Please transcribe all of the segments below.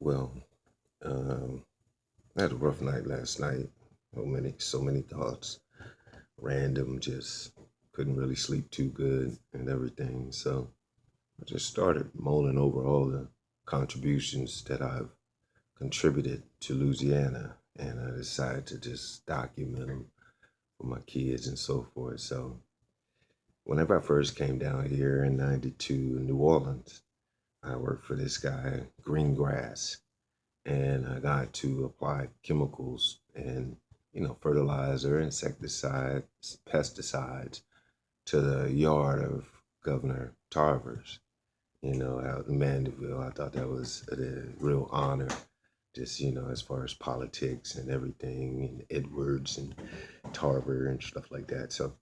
Well, um, I had a rough night last night. So many thoughts, random. Just couldn't really sleep too good and everything. So I just started mulling over all the contributions that I've contributed to Louisiana, and I decided to just document them for my kids and so forth. So whenever I first came down here in '92 in New Orleans, I worked for this guy, Greengrass, and I got to apply chemicals and fertilizer, insecticides, pesticides to the yard of Governor Tarver's. Out in Mandeville. I thought that was a real honor, just as far as politics and everything, and Edwards and Tarver and stuff like that. So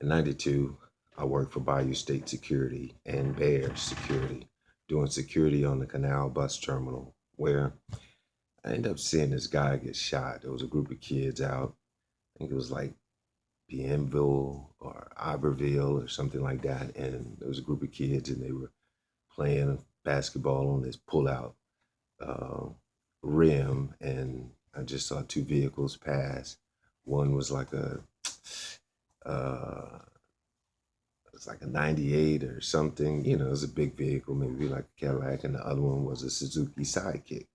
in '92, I worked for Bayou State Security and Bears Security, doing security on the Canal Bus Terminal, where I ended up seeing this guy get shot. There was a group of kids out. I think it was like Bienville or Iberville or something like that. And there was a group of kids and they were playing basketball on this pull-out uh, rim. And I just saw two vehicles pass. One was like uh, it was like a 98 or something. It was a big vehicle, maybe like a Cadillac. And the other one was a Suzuki Sidekick.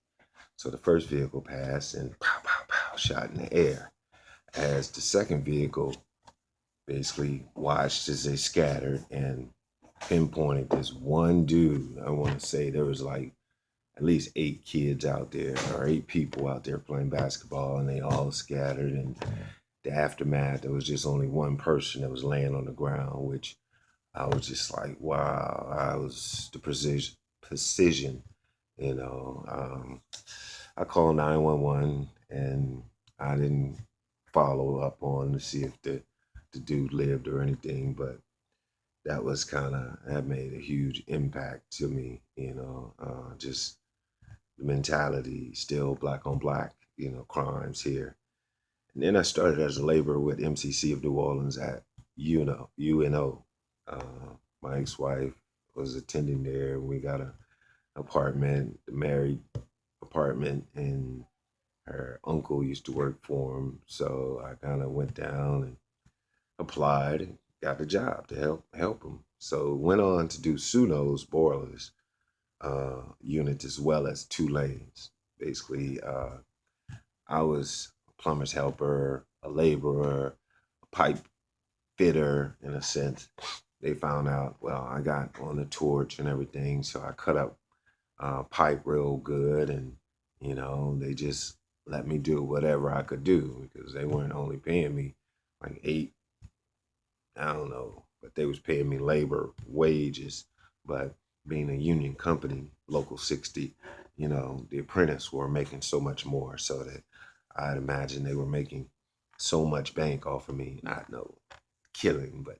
So the first vehicle passed and pow, pow, pow, shot in the air. As the second vehicle basically watched as they scattered and pinpointed this one dude. I want to say there was like at least 8 kids out there or 8 people out there playing basketball, and they all scattered. And the aftermath, there was just only one person that was laying on the ground, which I was just like, wow. I was the precision, you know. I called 911 and I didn't follow up on to see if the dude lived or anything, but that made a huge impact to me, just the mentality, still black on black, crimes here. And then I started as a laborer with MCC of New Orleans at UNO. My ex-wife was attending there, and we got an apartment, the married apartment, and her uncle used to work for him. So I kind of went down and applied and got a job to help him. So went on to do SUNO's boilers unit as well as Tulane's. Basically, I was a plumber's helper, a laborer, a pipe fitter in a sense. They found out, well, I got on the torch and everything, so I cut up pipe real good, and they just let me do whatever I could do because they weren't only paying me like eight, I don't know, but they was paying me labor wages. But being a union company, local 60, the apprentice were making so much more, so that I'd imagine they were making so much bank off of me. Not no killing, but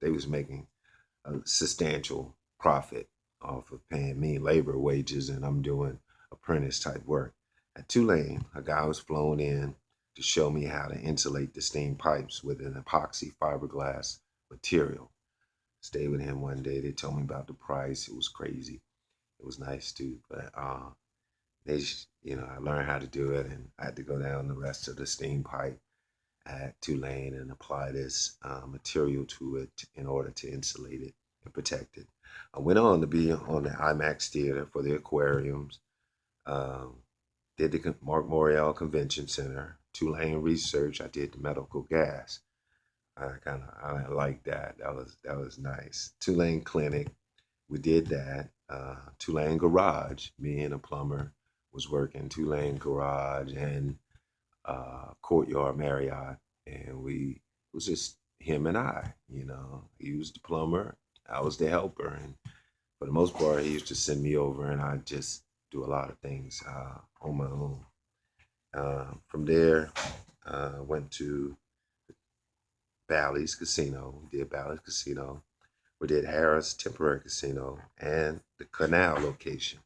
they was making a substantial profit off of paying me labor wages, and I'm doing apprentice type work. At Tulane, a guy was flown in to show me how to insulate the steam pipes with an epoxy fiberglass material. Stayed with him one day. They told me about the price. It was crazy. It was nice too, but I learned how to do it, and I had to go down the rest of the steam pipe at Tulane and apply this material to it in order to insulate it and protect it. I went on to be on the IMAX theater for the aquariums, um, did the Morial Convention Center, Tulane Research. I did the medical gas. I like that. That was nice. Tulane Clinic, we did that. Tulane Garage, me and a plumber was working Tulane Garage and Courtyard Marriott, and we it was just him and I. He was the plumber, I was the helper, and for the most part, he used to send me over, and I just do a lot of things on my own. From there, went to Bally's Casino. We did Bally's Casino. We did Harrah's Temporary Casino and the Canal location.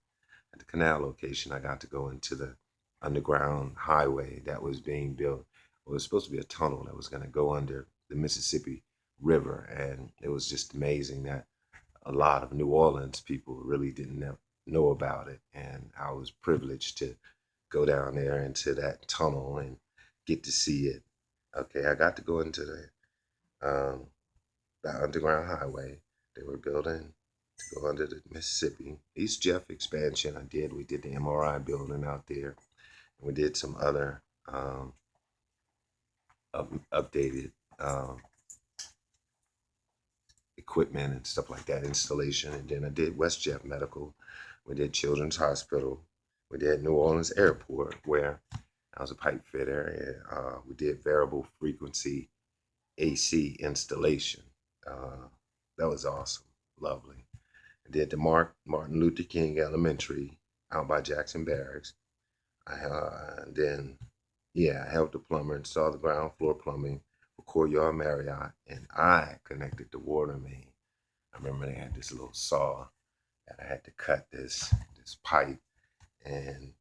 At the Canal location, I got to go into the underground highway that was being built. Well, it was supposed to be a tunnel that was going to go under the Mississippi River, and it was just amazing that a lot of New Orleans people really didn't know about it. And I was privileged to go down there into that tunnel and get to see it. Okay, I got to go into the underground highway they were building to go under the Mississippi. East Jeff expansion I did. We did the MRI building out there. We did some other updated equipment and stuff like that, installation. And then I did West Jeff Medical. We did Children's Hospital. We did New Orleans Airport, where I was a pipe fitter. And, we did variable frequency AC installation. That was awesome, lovely. I did the Martin Luther King Elementary out by Jackson Barracks. And then, yeah, I helped the plumber install the ground floor plumbing for Courtyard Marriott, and I connected the water main. I remember they had this little saw that I had to cut this pipe, and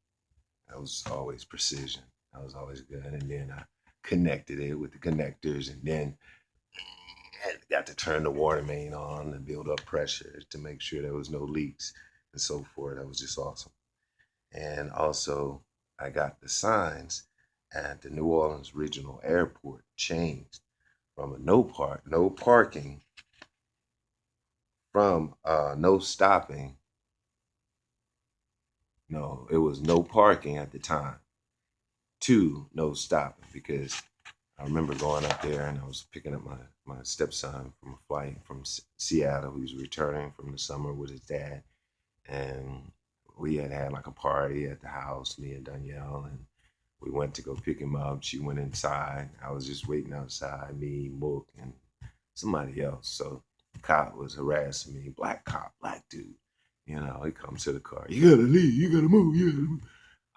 that was always precision. That was always good. And then I connected it with the connectors, and then I got to turn the water main on and build up pressure to make sure there was no leaks and so forth. That was just awesome. And also, I got the signs at the New Orleans Regional Airport changed from a no parking, from no stopping. No, it was no parking at the time to no stopping, because I remember going up there and I was picking up my stepson from a flight from Seattle. He was returning from the summer with his dad, and we had like a party at the house, me and Danielle, and we went to go pick him up. She went inside. I was just waiting outside, me, Mook, and somebody else. So the cop was harassing me, black cop, black dude. You know, he comes to the car. You gotta leave. You gotta move. You gotta move.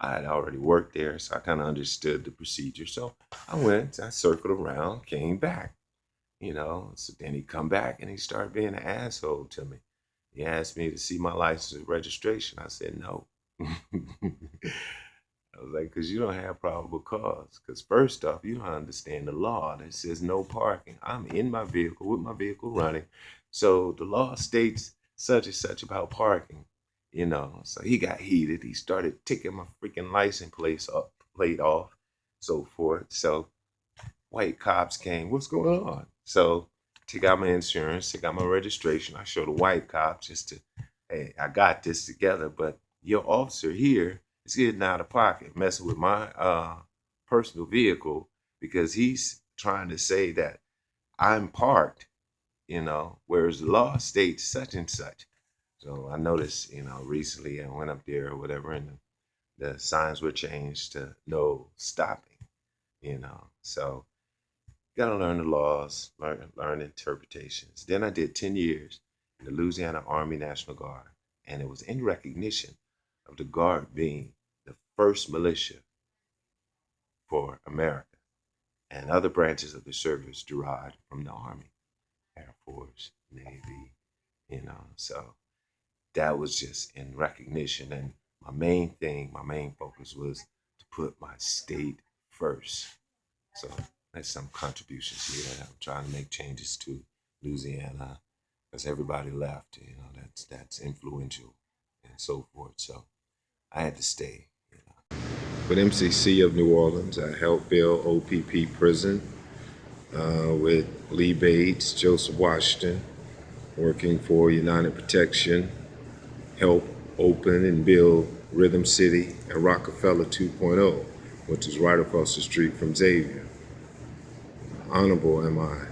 I had already worked there, so I kind of understood the procedure. So I went, I circled around, came back, you know. So then he come back and he started being an asshole to me. He asked me to see my license and registration. I said no. I was like, because you don't have probable cause. Because first off, you don't understand the law that says no parking. I'm in my vehicle with my vehicle running. So the law states such and such about parking, you know. So he got heated. He started taking my freaking license plate off, so forth. So white cops came. What's going on? So take out my insurance, take out my registration. I showed the white cop just to, hey, I got this together, but your officer here is getting out of pocket, messing with my personal vehicle, because he's trying to say that I'm parked, you know, whereas the law states such and such. So I noticed, you know, recently I went up there or whatever, and the signs were changed to no stopping, you know. So gotta learn the laws, learn interpretations. Then I did 10 years in the Louisiana Army National Guard, and it was in recognition of the Guard being the first militia for America, and other branches of the service derived from the Army, Air Force, Navy, you know. So that was just in recognition. And my main thing, my main focus was to put my state first. So that's some contributions here. I'm trying to make changes to Louisiana because everybody left. You know, that's influential and so forth. So I had to stay. You know. With MCC of New Orleans, I helped build OPP prison with Lee Bates, Joseph Washington, working for United Protection, help open and build Rhythm City and Rockefeller 2.0, which is right across the street from Xavier. Honorable am I